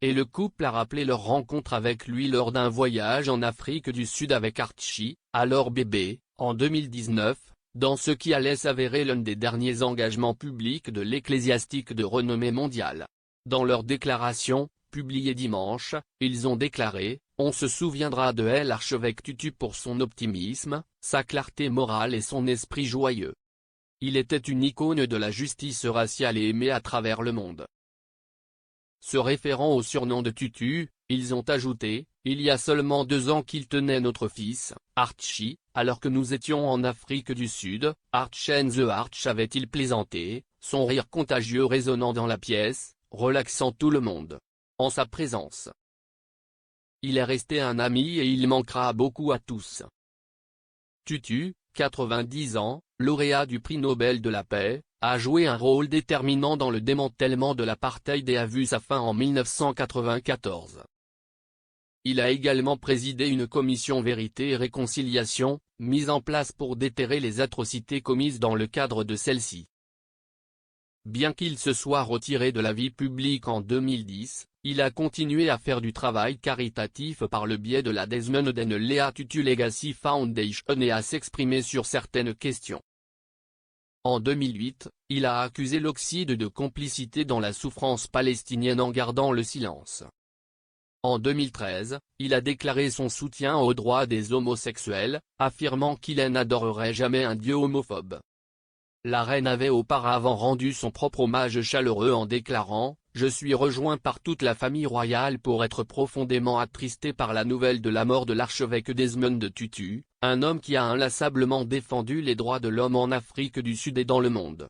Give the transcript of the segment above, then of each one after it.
et le couple a rappelé leur rencontre avec lui lors d'un voyage en Afrique du Sud avec Archie, alors bébé, en 2019, dans ce qui allait s'avérer l'un des derniers engagements publics de l'ecclésiastique de renommée mondiale. Dans leur déclaration, publiée dimanche, ils ont déclaré « On se souviendra de elle l'archevêque Tutu pour son optimisme, sa clarté morale et son esprit joyeux. Il était une icône de la justice raciale et aimé à travers le monde. » Se référant au surnom de Tutu, ils ont ajouté « Il y a seulement 2 ans qu'il tenait notre fils, Archie, alors que nous étions en Afrique du Sud, Arch and the Arch avait-il plaisanté, son rire contagieux résonnant dans la pièce, relaxant tout le monde. En sa présence. Il est resté un ami et il manquera beaucoup à tous. » Tutu, 90 ans, lauréat du prix Nobel de la paix, a joué un rôle déterminant dans le démantèlement de l'apartheid et a vu sa fin en 1994. Il a également présidé une commission Vérité et Réconciliation, mise en place pour déterrer les atrocités commises dans le cadre de celle-ci. Bien qu'il se soit retiré de la vie publique en 2010, il a continué à faire du travail caritatif par le biais de la Desmond and Leah Tutu Legacy Foundation et à s'exprimer sur certaines questions. En 2008, il a accusé l'Occident de complicité dans la souffrance palestinienne en gardant le silence. En 2013, il a déclaré son soutien aux droits des homosexuels, affirmant qu'il n'adorerait jamais un dieu homophobe. La reine avait auparavant rendu son propre hommage chaleureux en déclarant « Je suis rejoint par toute la famille royale pour être profondément attristé par la nouvelle de la mort de l'archevêque Desmond Tutu, un homme qui a inlassablement défendu les droits de l'homme en Afrique du Sud et dans le monde.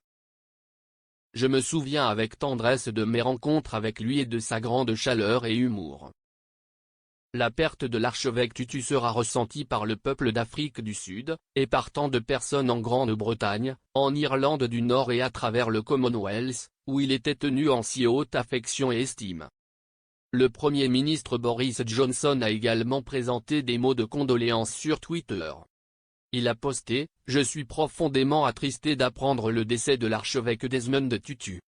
Je me souviens avec tendresse de mes rencontres avec lui et de sa grande chaleur et humour. » La perte de l'archevêque Tutu sera ressentie par le peuple d'Afrique du Sud, et par tant de personnes en Grande-Bretagne, en Irlande du Nord et à travers le Commonwealth, où il était tenu en si haute affection et estime. Le Premier ministre Boris Johnson a également présenté des mots de condoléances sur Twitter. Il a posté « Je suis profondément attristé d'apprendre le décès de l'archevêque Desmond Tutu.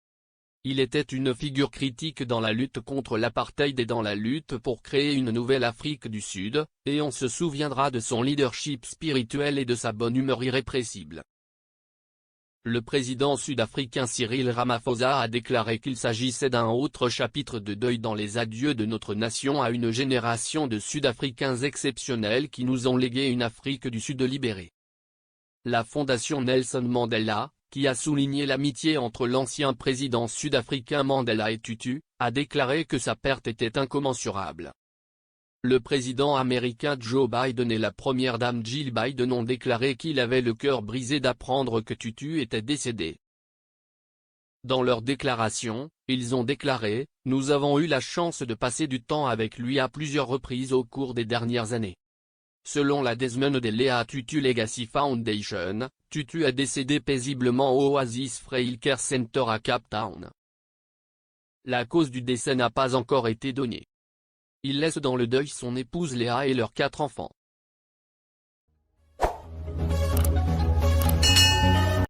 Il était une figure critique dans la lutte contre l'apartheid et dans la lutte pour créer une nouvelle Afrique du Sud, et on se souviendra de son leadership spirituel et de sa bonne humeur irrépressible. » Le président sud-africain Cyril Ramaphosa a déclaré qu'il s'agissait d'un autre chapitre de deuil dans les adieux de notre nation à une génération de Sud-Africains exceptionnels qui nous ont légué une Afrique du Sud libérée. La fondation Nelson Mandela, qui a souligné l'amitié entre l'ancien président sud-africain Mandela et Tutu, a déclaré que sa perte était incommensurable. Le président américain Joe Biden et la première dame Jill Biden ont déclaré qu'il avait le cœur brisé d'apprendre que Tutu était décédé. Dans leur déclaration, ils ont déclaré « Nous avons eu la chance de passer du temps avec lui à plusieurs reprises au cours des dernières années. » Selon la Desmond and Leah Tutu Legacy Foundation, Tutu est décédé paisiblement au Oasis Frail Care Center à Cape Town. La cause du décès n'a pas encore été donnée. Il laisse dans le deuil son épouse Léa et leurs 4 enfants.